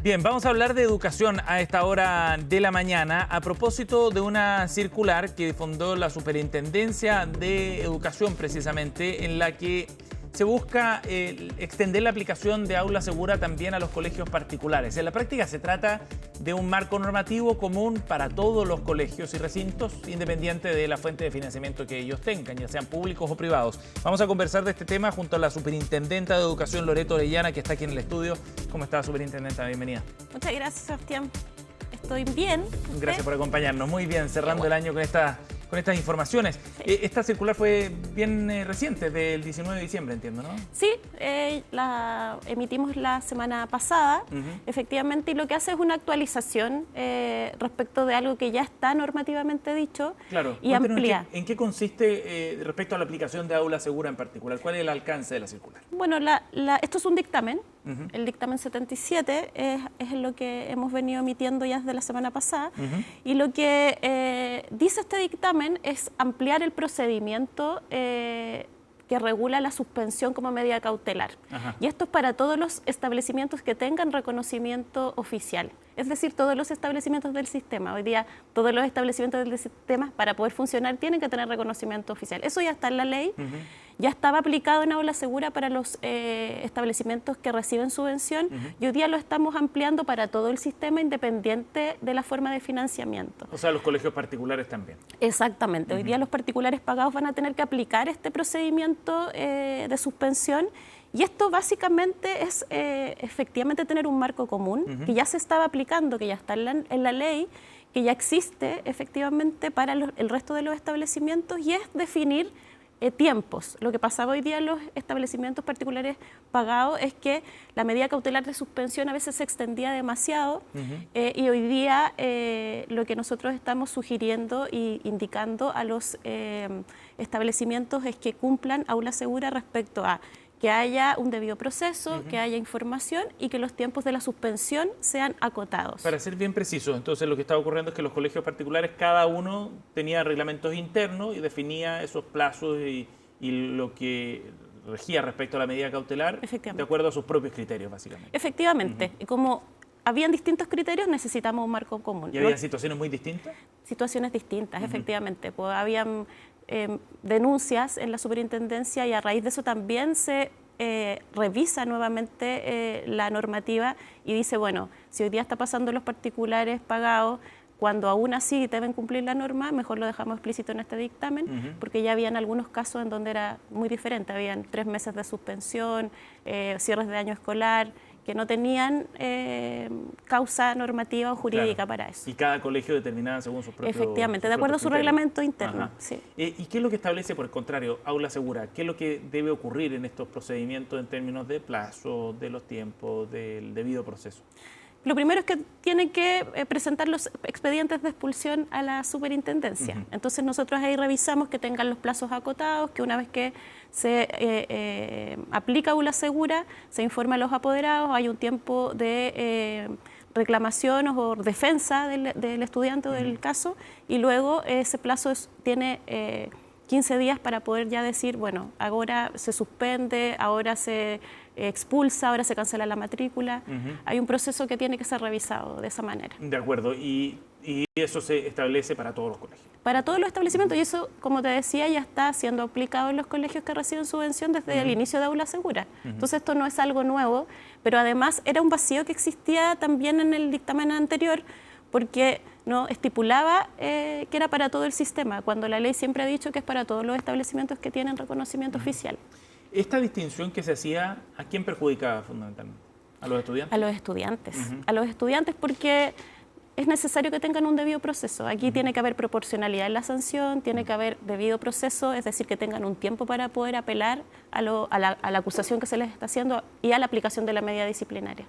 Bien, vamos a hablar de educación a esta hora de la mañana a propósito de una circular que difundió la Superintendencia de Educación precisamente, en la que se busca extender la aplicación de aula segura también a los colegios particulares. En la práctica se trata de un marco normativo común para todos los colegios y recintos, independiente de la fuente de financiamiento que ellos tengan, ya sean públicos o privados. Vamos a conversar de este tema junto a la Superintendenta de Educación, Loreto Orellana, que está aquí en el estudio. ¿Cómo está, Superintendenta? Bienvenida. Muchas gracias, Sebastián. Estoy bien. ¿Usted? Gracias por acompañarnos. Muy bien, cerrando el año con estas informaciones. Sí. Esta circular fue bien reciente, del 19 de diciembre, entiendo, ¿no? Sí, la emitimos la semana pasada, efectivamente, y lo que hace es una actualización respecto de algo que ya está normativamente dicho. Claro. Y amplía. ¿En qué consiste respecto a la aplicación de aula segura en particular? ¿Cuál es el alcance de la circular? Bueno, esto es un dictamen. El dictamen 77 es lo que hemos venido emitiendo ya desde la semana pasada, y lo que dice este dictamen es ampliar el procedimiento que regula la suspensión como medida cautelar. Y esto es para todos los establecimientos que tengan reconocimiento oficial, es decir, todos los establecimientos del sistema. Hoy día todos los establecimientos del sistema, para poder funcionar, tienen que tener reconocimiento oficial. Eso ya está en la ley. Ya estaba aplicado en aula segura para los establecimientos que reciben subvención, y hoy día lo estamos ampliando para todo el sistema, independiente de la forma de financiamiento. O sea, los colegios particulares también. Exactamente. Hoy día los particulares pagados van a tener que aplicar este procedimiento de suspensión, y esto básicamente es efectivamente tener un marco común que ya se estaba aplicando, que ya está en la ley, que ya existe efectivamente para el resto de los establecimientos, y es definir tiempos. Lo que pasaba hoy día en los establecimientos particulares pagados es que la medida cautelar de suspensión a veces se extendía demasiado, y hoy día lo que nosotros estamos sugiriendo y indicando a los establecimientos es que cumplan aula segura respecto a que haya un debido proceso, que haya información y que los tiempos de la suspensión sean acotados. Para ser bien preciso, entonces lo que estaba ocurriendo es que los colegios particulares, cada uno tenía reglamentos internos y definía esos plazos y lo que regía respecto a la medida cautelar de acuerdo a sus propios criterios, básicamente. Efectivamente. Y como habían distintos criterios, necesitamos un marco común. ¿Y había situaciones muy distintas? Situaciones distintas, efectivamente. Pues habían denuncias en la superintendencia, y a raíz de eso también se revisa nuevamente la normativa y dice, bueno, si hoy día está pasando los particulares pagados, cuando aún así deben cumplir la norma, mejor lo dejamos explícito en este dictamen, porque ya habían algunos casos en donde era muy diferente. Habían 3 meses de suspensión, cierres de año escolar, que no tenían causa normativa o jurídica para eso. Y cada colegio determinaba según sus propios Efectivamente, de acuerdo a su reglamento interno. Sí. ¿Y qué es lo que establece, por el contrario, aula segura? ¿Qué es lo que debe ocurrir en estos procedimientos en términos de plazo, de los tiempos, del debido proceso? Lo primero es que tienen que presentar los expedientes de expulsión a la superintendencia. Entonces nosotros ahí revisamos que tengan los plazos acotados, que una vez que se aplica aula segura, se informa a los apoderados, hay un tiempo de reclamación o defensa del estudiante o del caso, y luego ese plazo tiene 15 días para poder ya decir, bueno, ahora se suspende, ahora se expulsa, ahora se cancela la matrícula. Hay un proceso que tiene que ser revisado de esa manera. De acuerdo, y eso se establece para todos los colegios. Para todos los establecimientos, y eso, como te decía, ya está siendo aplicado en los colegios que reciben subvención desde el inicio de aula segura. Entonces esto no es algo nuevo, pero además era un vacío que existía también en el dictamen anterior, porque no estipulaba que era para todo el sistema, cuando la ley siempre ha dicho que es para todos los establecimientos que tienen reconocimiento oficial. ¿Esta distinción que se hacía, a quién perjudicaba fundamentalmente? ¿A los estudiantes? A los estudiantes. A los estudiantes, porque es necesario que tengan un debido proceso. Aquí tiene que haber proporcionalidad en la sanción, tiene que haber debido proceso, es decir, que tengan un tiempo para poder apelar a la acusación que se les está haciendo y a la aplicación de la medida disciplinaria.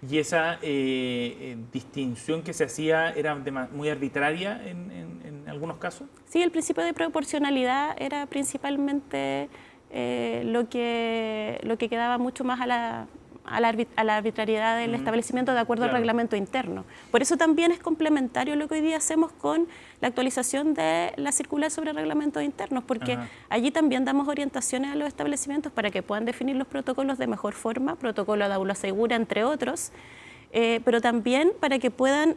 ¿Y esa distinción que se hacía era muy arbitraria en algunos casos? Sí, el principio de proporcionalidad era principalmente lo que quedaba mucho más a la arbitrariedad del establecimiento de acuerdo al reglamento interno. Por eso también es complementario lo que hoy día hacemos con la actualización de la circular sobre reglamentos internos, porque allí también damos orientaciones a los establecimientos para que puedan definir los protocolos de mejor forma, protocolo de aula segura, entre otros, pero también para que puedan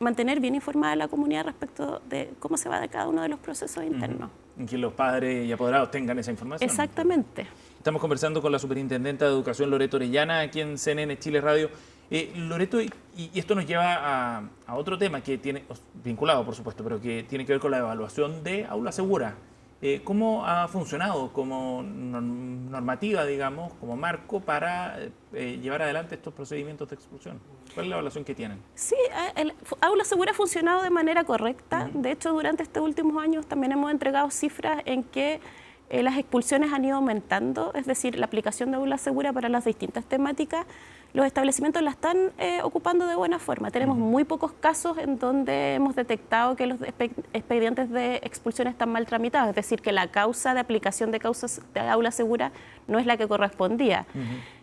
mantener bien informada a la comunidad respecto de cómo se va de cada uno de los procesos internos. En que los padres y apoderados tengan esa información. Exactamente. Estamos conversando con la Superintendenta de Educación, Loreto Orellana, aquí en CNN Chile Radio. Loreto, y esto nos lleva a otro tema que tiene, vinculado por supuesto, pero que tiene que ver con la evaluación de aula segura. ¿Cómo ha funcionado como normativa, digamos, como marco para llevar adelante estos procedimientos de expulsión? ¿Cuál es la evaluación que tienen? Sí, el aula segura ha funcionado de manera correcta. De hecho, durante estos últimos años también hemos entregado cifras en que las expulsiones han ido aumentando, es decir, la aplicación de aula segura para las distintas temáticas, los establecimientos la están ocupando de buena forma. Tenemos muy pocos casos en donde hemos detectado que los expedientes de expulsión están mal tramitados, es decir, que la causa de aplicación de causas de aula segura no es la que correspondía.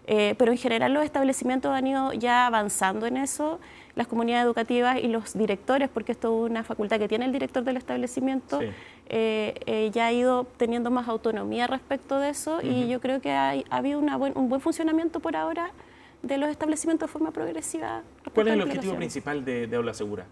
Pero en general los establecimientos han ido ya avanzando en eso, las comunidades educativas y los directores, porque esto es una facultad que tiene el director del establecimiento, ya ha ido teniendo más autonomía respecto de eso y yo creo que ha habido un buen funcionamiento por ahora de los establecimientos de forma progresiva. ¿Cuál es el objetivo principal de Aula Segura?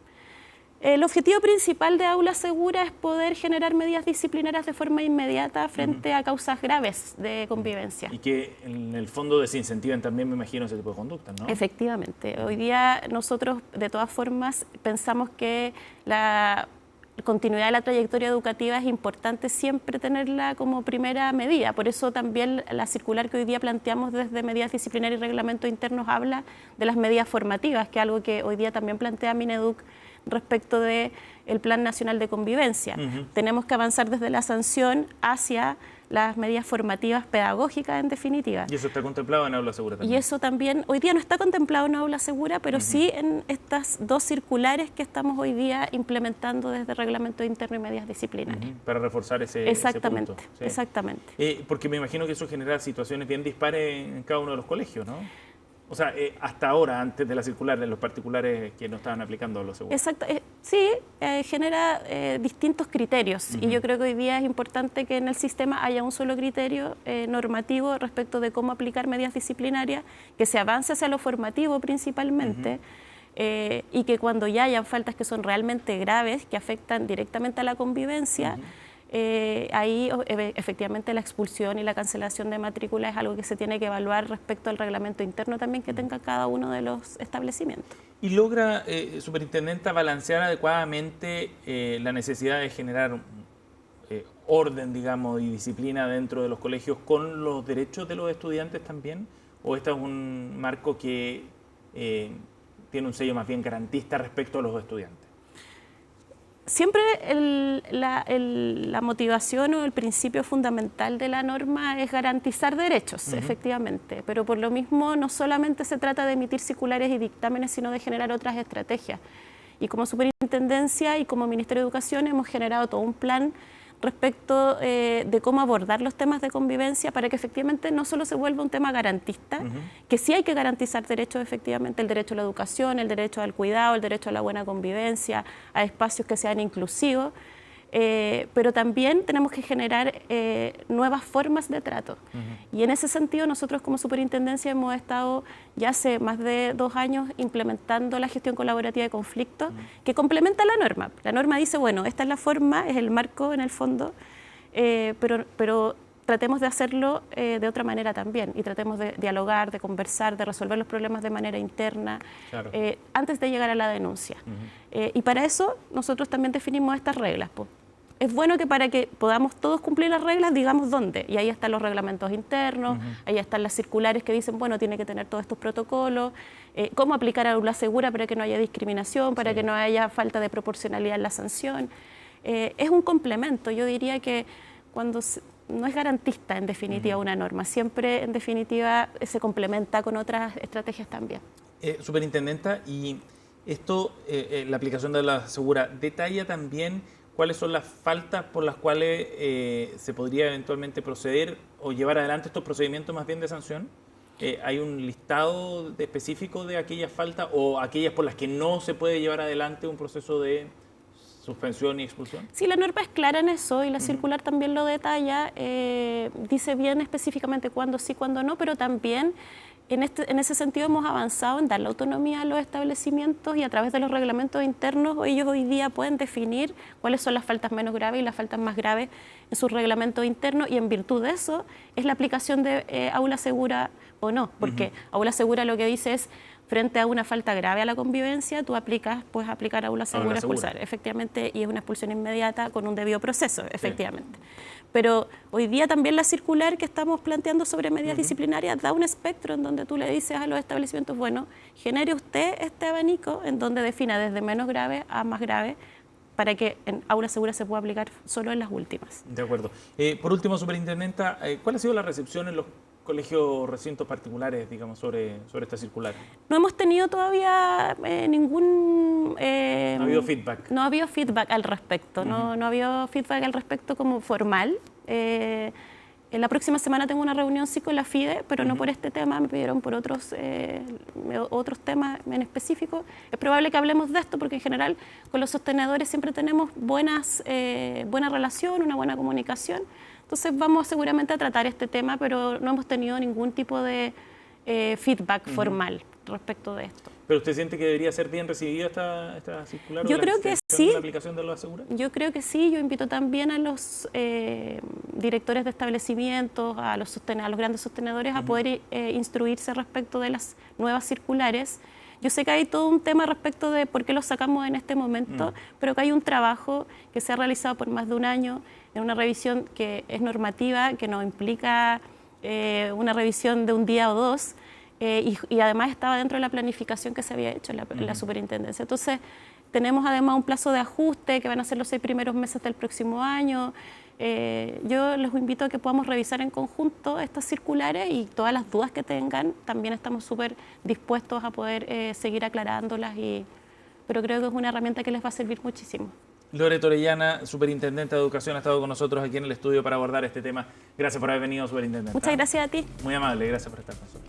El objetivo principal de Aula Segura es poder generar medidas disciplinarias de forma inmediata frente a causas graves de convivencia. Y que en el fondo desincentivan también, me imagino, ese tipo de conductas, ¿no? Efectivamente. Hoy día nosotros, de todas formas, pensamos que la continuidad de la trayectoria educativa es importante siempre tenerla como primera medida. Por eso también la circular que hoy día planteamos desde medidas disciplinarias y reglamentos internos habla de las medidas formativas, que es algo que hoy día también plantea Mineduc respecto del Plan Nacional de Convivencia. Tenemos que avanzar desde la sanción hacia las medidas formativas pedagógicas, en definitiva. ¿Y eso está contemplado en Aula Segura también? Y eso también, hoy día no está contemplado en Aula Segura, pero sí en estas dos circulares que estamos hoy día implementando desde Reglamento Interno y medidas disciplinarias. Para reforzar ese punto. Sí. Exactamente. Porque me imagino que eso genera situaciones bien dispares en cada uno de los colegios, ¿no? O sea, hasta ahora, antes de la circular, en los particulares que no estaban aplicando Aula Segura. Exacto. Sí, genera distintos criterios y yo creo que hoy día es importante que en el sistema haya un solo criterio normativo respecto de cómo aplicar medidas disciplinarias, que se avance hacia lo formativo principalmente y que cuando ya hayan faltas que son realmente graves, que afectan directamente a la convivencia, ahí efectivamente la expulsión y la cancelación de matrícula es algo que se tiene que evaluar respecto al reglamento interno también que tenga cada uno de los establecimientos. ¿Y logra, Superintendenta, balancear adecuadamente la necesidad de generar orden, digamos, y disciplina dentro de los colegios con los derechos de los estudiantes también? ¿O este es un marco que tiene un sello más bien garantista respecto a los estudiantes? Siempre la motivación o el principio fundamental de la norma es garantizar derechos, efectivamente, pero por lo mismo no solamente se trata de emitir circulares y dictámenes, sino de generar otras estrategias. Y como Superintendencia y como Ministerio de Educación hemos generado todo un plan respecto de cómo abordar los temas de convivencia para que efectivamente no solo se vuelva un tema garantista, que sí hay que garantizar derechos efectivamente, el derecho a la educación, el derecho al cuidado, el derecho a la buena convivencia, a espacios que sean inclusivos, pero también tenemos que generar nuevas formas de trato. Y en ese sentido nosotros como Superintendencia hemos estado ya hace más de 2 años implementando la gestión colaborativa de conflictos que complementa la norma. La norma dice, bueno, esta es la forma, es el marco en el fondo, pero tratemos de hacerlo de otra manera también y tratemos de dialogar, de conversar, de resolver los problemas de manera interna antes de llegar a la denuncia. Y para eso nosotros también definimos estas reglas. Es bueno que para que podamos todos cumplir las reglas, digamos dónde. Y ahí están los reglamentos internos, ahí están las circulares que dicen, bueno, tiene que tener todos estos protocolos, cómo aplicar aula segura para que no haya discriminación, para que no haya falta de proporcionalidad en la sanción. Es un complemento. Yo diría que cuando no es garantista, en definitiva, una norma. Siempre, en definitiva, se complementa con otras estrategias también. Superintendenta, y esto, la aplicación de la segura, ¿detalla también cuáles son las faltas por las cuales se podría eventualmente proceder o llevar adelante estos procedimientos más bien de sanción? ¿Hay un listado específico de aquellas faltas o aquellas por las que no se puede llevar adelante un proceso de suspensión y expulsión? Sí, la norma es clara en eso y la circular también lo detalla, dice bien específicamente cuándo sí, cuándo no, pero también en ese sentido hemos avanzado en dar la autonomía a los establecimientos y a través de los reglamentos internos ellos hoy día pueden definir cuáles son las faltas menos graves y las faltas más graves en sus reglamentos internos y en virtud de eso es la aplicación de aula segura o no, porque aula segura lo que dice es frente a una falta grave a la convivencia, tú puedes aplicar aula segura, expulsar, efectivamente, y es una expulsión inmediata con un debido proceso, efectivamente. Pero hoy día también la circular que estamos planteando sobre medidas disciplinarias da un espectro en donde tú le dices a los establecimientos, bueno, genere usted este abanico en donde defina desde menos grave a más grave para que en aula segura se pueda aplicar solo en las últimas. De acuerdo. Por último, superintendenta, ¿cuál ha sido la recepción en los colegios, recintos particulares, digamos, sobre esta circular? No hemos tenido todavía ningún... ¿No ha habido feedback? No ha habido feedback al respecto, no ha habido feedback al respecto como formal. En la próxima semana tengo una reunión sí con la FIDE, pero no por este tema, me pidieron por otros temas en específico. Es probable que hablemos de esto porque en general con los sostenedores siempre tenemos buena relación, una buena comunicación. Entonces vamos seguramente a tratar este tema, pero no hemos tenido ningún tipo de feedback formal respecto de esto. ¿Pero usted siente que debería ser bien recibida esta circular? Yo creo que sí. ¿La aplicación de lo asegura? Yo creo que sí. Yo invito también a los directores de establecimientos, a los grandes sostenedores a poder instruirse respecto de las nuevas circulares. Yo sé que hay todo un tema respecto de por qué lo sacamos en este momento, pero que hay un trabajo que se ha realizado por más de un año en una revisión que es normativa, que no implica una revisión de un día o dos, y además estaba dentro de la planificación que se había hecho en la superintendencia. Entonces, tenemos además un plazo de ajuste que van a ser los 6 primeros meses del próximo año. Yo los invito a que podamos revisar en conjunto estas circulares y todas las dudas que tengan. También estamos súper dispuestos a poder seguir aclarándolas, pero creo que es una herramienta que les va a servir muchísimo. Loreto Orellana, superintendente de Educación, ha estado con nosotros aquí en el estudio para abordar este tema. Gracias por haber venido, superintendente. Muchas gracias a ti. Muy amable, gracias por estar con nosotros.